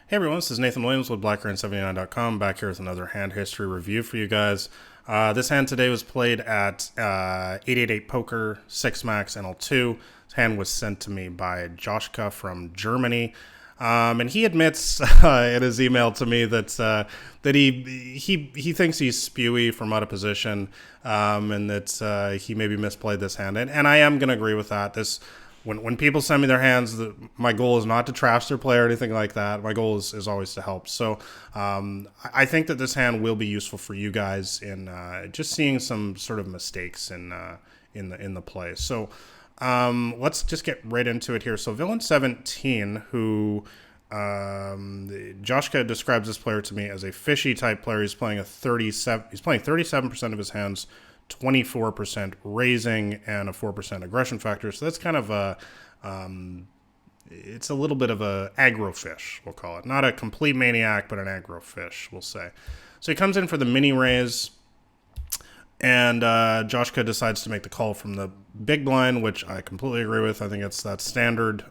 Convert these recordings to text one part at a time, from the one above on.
Hey everyone, this is Nathan Williams with BlackRain79.com, back here with another hand history review for you guys. This hand today was played at 888 Poker, 6 Max, NL2. This hand was sent to me by Joshka from Germany. And he admits in his email to me that he thinks he's spewy from out of position, and that he maybe misplayed this hand. And I am going to agree with that. When people send me their hands, my goal is not to trash their play or anything like that. My goal is always to help. So I think that this hand will be useful for you guys in just seeing some sort of mistakes in the play. So let's just get right into it here. So Villain 17, who Joshka describes this player to me as a fishy type player. He's playing 37% of his hands, 24% raising, and a 4% aggression factor. So that's kind of it's a little bit of a aggro fish, we'll call it. Not a complete maniac, but an aggro fish, we'll say. So he comes in for the mini raise, and Joshka decides to make the call from the big blind, which I completely agree with. I think that's standard.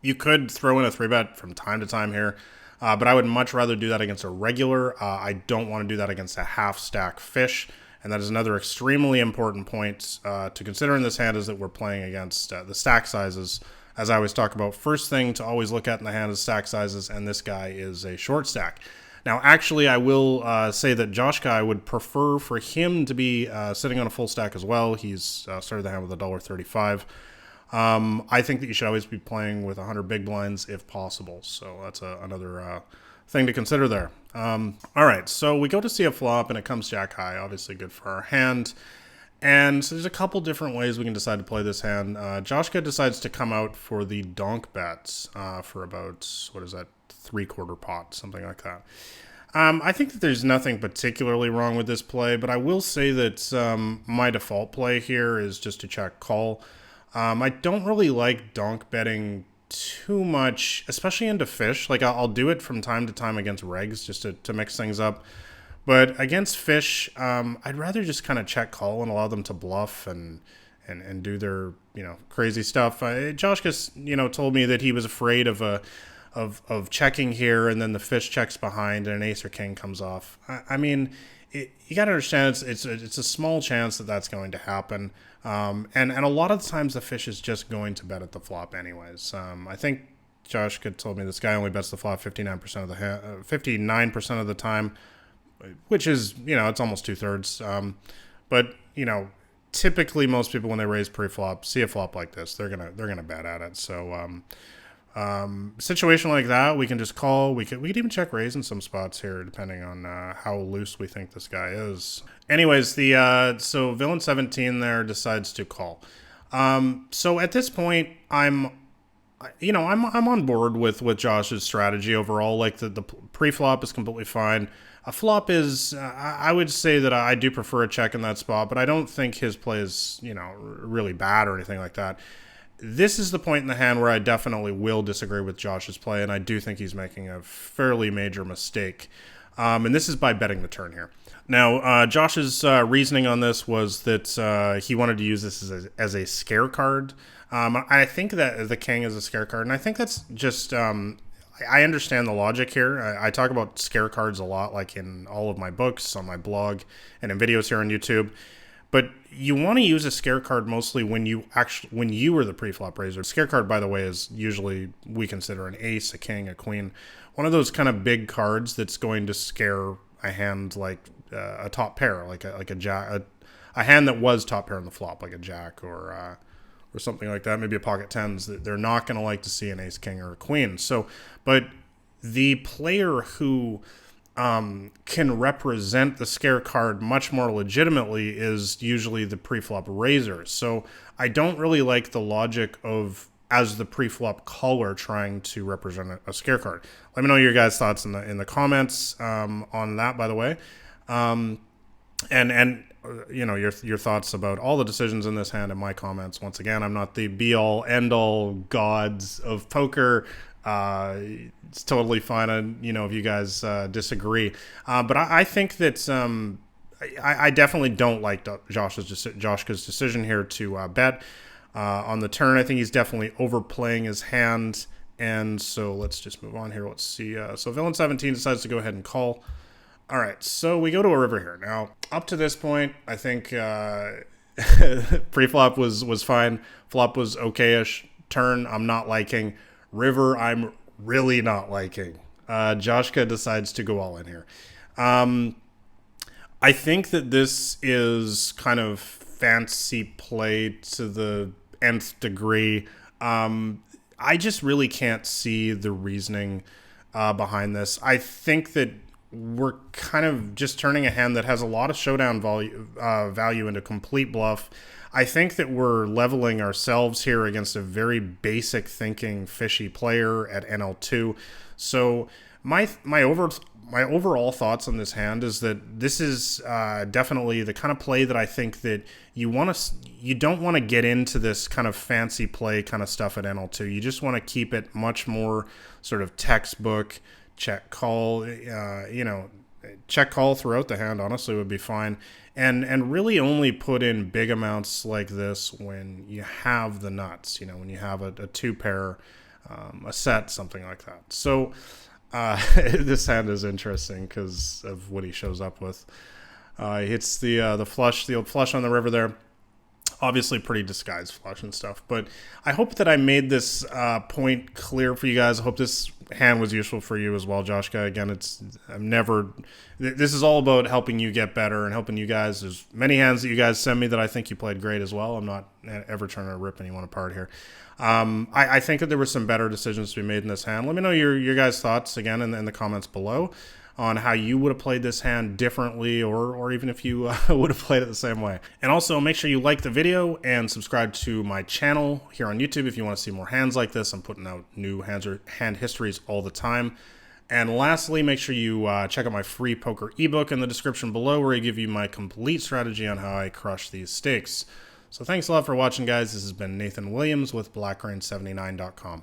You could throw in a 3-bet from time to time here, but I would much rather do that against a regular. I don't want to do that against a half-stack fish. And that is another extremely important point to consider in this hand, is that we're playing against the stack sizes. As I always talk about, first thing to always look at in the hand is stack sizes, and this guy is a short stack. Now, actually, I will say that Joshka, I would prefer for him to be sitting on a full stack as well. He's started the hand with $1.35. I think that you should always be playing with 100 big blinds if possible. So that's another thing to consider there. All right, so we go to see a flop, and it comes jack high. Obviously good for our hand. And so there's a couple different ways we can decide to play this hand. Joshka decides to come out for the donk bets for about, what is that, 3/4 pot, something like that. I think that there's nothing particularly wrong with this play, but I will say that my default play here is just to check call. I don't really like donk betting too much, especially into fish. Like, I'll do it from time to time against regs just to mix things up. But against fish, I'd rather just kind of check call and allow them to bluff and do their, crazy stuff. Joshka, told me that he was afraid of checking here, and then the fish checks behind and an ace or king comes off. I mean, you got to understand it's a small chance that that's going to happen. And a lot of the times the fish is just going to bet at the flop anyways. I think Joshka told me this guy only bets the flop 59% of the 59% of the time, which is, it's almost 2/3. But typically most people, when they raise pre-flop, see a flop like this, they're gonna bet at it. So situation like that, we can just call. We could even check raise in some spots here, depending on how loose we think this guy is. Anyways, so Villain 17 there decides to call. So at this point, I'm on board with Josh's strategy overall. Like the pre-flop is completely fine. A flop is, I would say that I do prefer a check in that spot, but I don't think his play is, really bad or anything like that. This is the point in the hand where I definitely will disagree with Josh's play, and I do think he's making a fairly major mistake. And this is by betting the turn here. Now, Josh's reasoning on this was that he wanted to use this as a scare card. I think that the king is a scare card, and I think that's just... I understand the logic here. I talk about scare cards a lot, like in all of my books, on my blog, and in videos here on YouTube. But you want to use a scare card mostly when you are the pre-flop raiser. Scare card, by the way, is usually, we consider an ace, a king, a queen. One of those kind of big cards that's going to scare a hand like a top pair, like a jack, a hand that was top pair in the flop, like a jack or something like that, maybe a pocket tens. They're not going to like to see an ace, king, or a queen. So, but the player who can represent the scare card much more legitimately is usually the pre-flop raiser. So I don't really like the logic of, as the pre-flop caller, trying to represent a scare card. Let me know your guys' thoughts in the comments on that, by the way. And your thoughts about all the decisions in this hand in my comments. Once again, I'm not the be-all, end-all gods of poker. It's totally fine, if you guys disagree. But I think that I definitely don't like Joshka's decision here to bet on the turn. I think he's definitely overplaying his hand And so let's just move on here. Let's see. So villain 17 decides to go ahead and call. All right, so we go to a river here. Now, up to this point, I think pre-flop was fine. Flop was okay-ish. Turn, I'm not liking. River, I'm really not liking. Joshka decides to go all in here. I think that this is kind of fancy play to the nth degree. I just really can't see the reasoning behind this. I think that we're kind of just turning a hand that has a lot of showdown value into complete bluff. I think that we're leveling ourselves here against a very basic thinking fishy player at NL2. So my overall thoughts on this hand is that this is definitely the kind of play that I think that you don't want to get into this kind of fancy play kind of stuff at NL2. You just want to keep it much more sort of textbook, check call, check call throughout the hand, honestly, would be fine. And really only put in big amounts like this when you have the nuts, when you have a two pair, a set, something like that. So this hand is interesting because of what he shows up with. He hits the old flush on the river there. Obviously pretty disguised flush and stuff, but I hope that I made this point clear for you guys. I hope this hand was useful for you as well, Joshka. Again, this is all about helping you get better and helping you guys. There's many hands that you guys send me that I think you played great as well. I'm not ever trying to rip anyone apart here. I think that there were some better decisions to be made in this hand. Let me know your guys' thoughts again in the comments below on how you would have played this hand differently, or even if you would have played it the same way. And also make sure you like the video and subscribe to my channel here on YouTube if you want to see more hands like this. I'm putting out new hand histories all the time. And lastly, make sure you check out my free poker ebook in the description below, where I give you my complete strategy on how I crush these stakes. So thanks a lot for watching, guys. This has been Nathan Williams with BlackRain79.com.